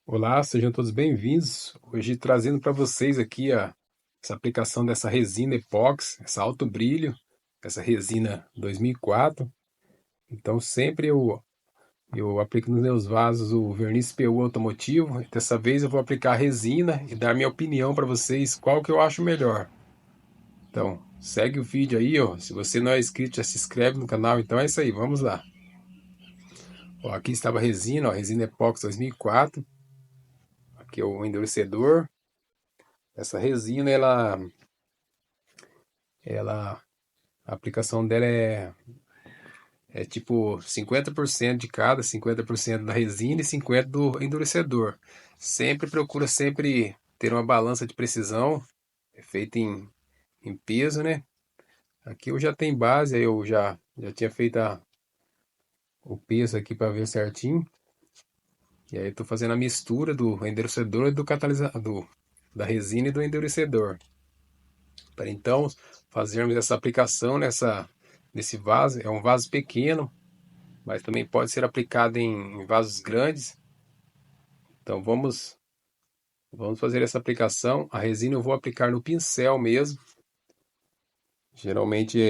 Olá, sejam todos bem-vindos. Hoje trazendo para vocês aqui essa aplicação dessa resina epóxi, essa alto brilho, essa resina 2004. Então sempre eu aplico nos meus vasos o verniz PU automotivo. Dessa vez eu vou aplicar a resina e dar minha opinião para vocês qual que eu acho melhor. Então segue o vídeo aí, ó. Se você não é inscrito, já se inscreve no canal. Então é isso aí, vamos lá. Ó, aqui estava a resina, ó, resina epóxi 2004. Aqui é o endurecedor. Essa resina, ela, a aplicação dela é tipo 50% de cada, 50% da resina e 50% do endurecedor. Sempre procura sempre ter uma balança de precisão, é feita em peso, né? Aqui eu já tenho base, aí eu já tinha feito o peso aqui para ver certinho. E aí eu tô fazendo a mistura do endurecedor e do catalisador, da resina e do endurecedor. Para então fazermos essa aplicação nesse vaso, é um vaso pequeno, mas também pode ser aplicado em vasos grandes. Então vamos fazer essa aplicação. A resina eu vou aplicar no pincel mesmo. Geralmente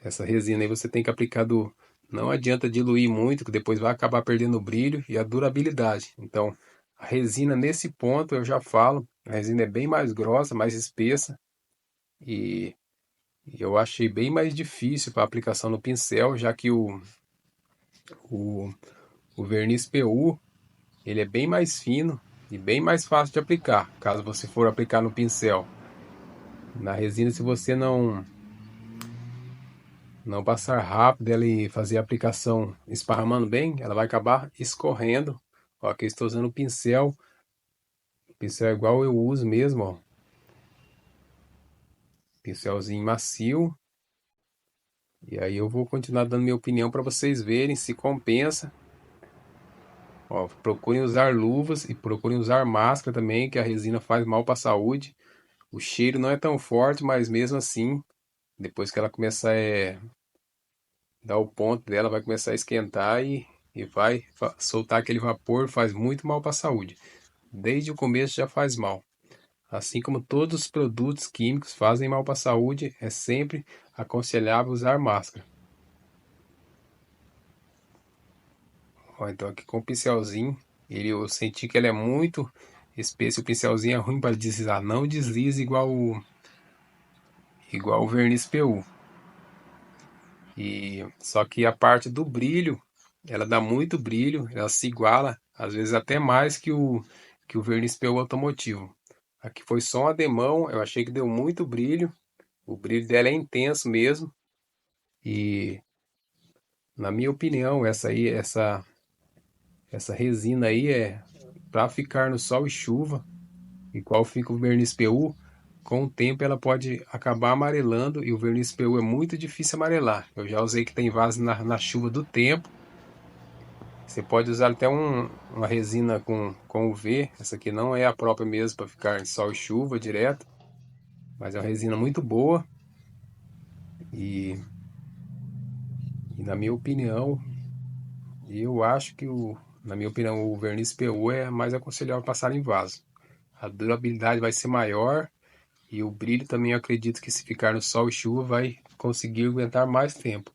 essa resina aí você tem que aplicar não adianta diluir muito, que depois vai acabar perdendo o brilho e a durabilidade. Então a resina nesse ponto eu já falo, a resina é bem mais grossa, mais espessa e eu achei bem mais difícil para aplicação no pincel, já que o, o verniz PU ele é bem mais fino e bem mais fácil de aplicar, caso você for aplicar no pincel. Na resina, se você não passar rápido ela e fazer a aplicação esparramando bem, ela vai acabar escorrendo. Ó, aqui eu estou usando o pincel é igual eu uso mesmo, ó. Pincelzinho macio. E aí eu vou continuar dando minha opinião para vocês verem se compensa. Ó, procurem usar luvas e procurem usar máscara também, que a resina faz mal para a saúde. O cheiro não é tão forte, mas mesmo assim, depois que ela começar dar o ponto dela, vai começar a esquentar e vai soltar aquele vapor, faz muito mal para a saúde. Desde o começo já faz mal. Assim como todos os produtos químicos fazem mal para a saúde, é sempre aconselhável usar máscara. Ó, então aqui com o pincelzinho, eu senti que ele é muito espesso, o pincelzinho é ruim para deslizar, não desliza igual o verniz PU. E só que a parte do brilho, ela dá muito brilho, ela se iguala, às vezes até mais que o verniz PU automotivo. Aqui foi só um ademão, eu achei que deu muito brilho. O brilho dela é intenso mesmo. E na minha opinião, essa resina aí é para ficar no sol e chuva, igual fica o verniz PU. Com o tempo ela pode acabar amarelando e o verniz PU é muito difícil amarelar. Eu já usei que tem vaso na chuva do tempo. Você pode usar até uma resina com UV. Essa aqui não é a própria mesmo para ficar em sol e chuva direto, mas é uma resina muito boa. E, e na minha opinião, eu acho que na minha opinião, o verniz PU é mais aconselhável passar em vaso. A durabilidade vai ser maior e o brilho também eu acredito que se ficar no sol e chuva vai conseguir aguentar mais tempo.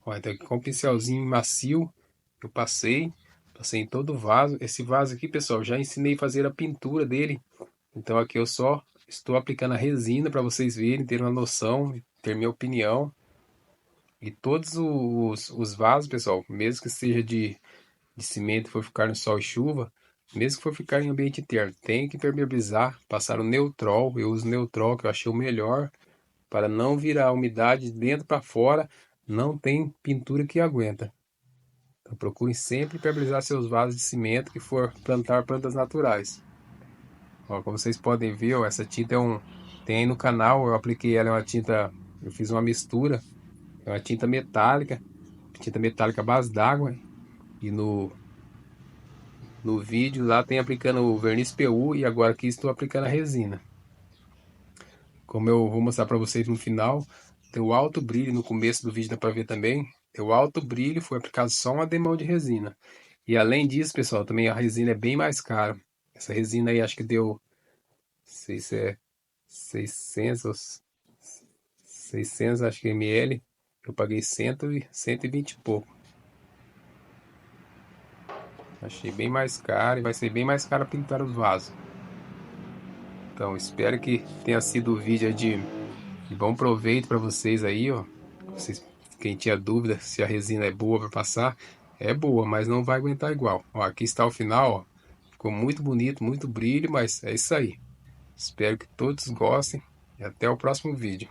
Ó, então aqui com um pincelzinho macio eu passei em todo o vaso. Esse vaso aqui, pessoal, já ensinei a fazer a pintura dele. Então aqui eu só estou aplicando a resina para vocês verem, ter uma noção, ter minha opinião. E todos os vasos, pessoal, mesmo que seja de cimento for ficar no sol e chuva, mesmo que for ficar em ambiente interno, tem que impermeabilizar, passar o Neutrol. Eu uso Neutrol, que eu achei o melhor, para não virar umidade de dentro para fora, não tem pintura que aguenta. Então procurem sempre impermeabilizar seus vasos de cimento que for plantar plantas naturais. Ó, como vocês podem ver, ó, essa tinta tem aí no canal, eu apliquei ela, é uma tinta, eu fiz uma mistura, é uma tinta metálica à base d'água, e no vídeo lá tem aplicando o verniz PU e agora aqui estou aplicando a resina. Como eu vou mostrar para vocês no final, deu alto brilho no começo do vídeo, dá para ver também. Deu alto brilho, foi aplicado só um ademão de resina. E além disso, pessoal, também a resina é bem mais cara. Essa resina aí acho que deu, sei se é 600, 600 acho que ml. Eu paguei 120 e pouco. Achei bem mais caro e vai ser bem mais caro pintar os vasos. Então, espero que tenha sido o vídeo de bom proveito para vocês aí, ó. Vocês, quem tinha dúvida se a resina é boa para passar, é boa, mas não vai aguentar igual. Ó, aqui está o final, ó. Ficou muito bonito, muito brilho, mas é isso aí. Espero que todos gostem e até o próximo vídeo.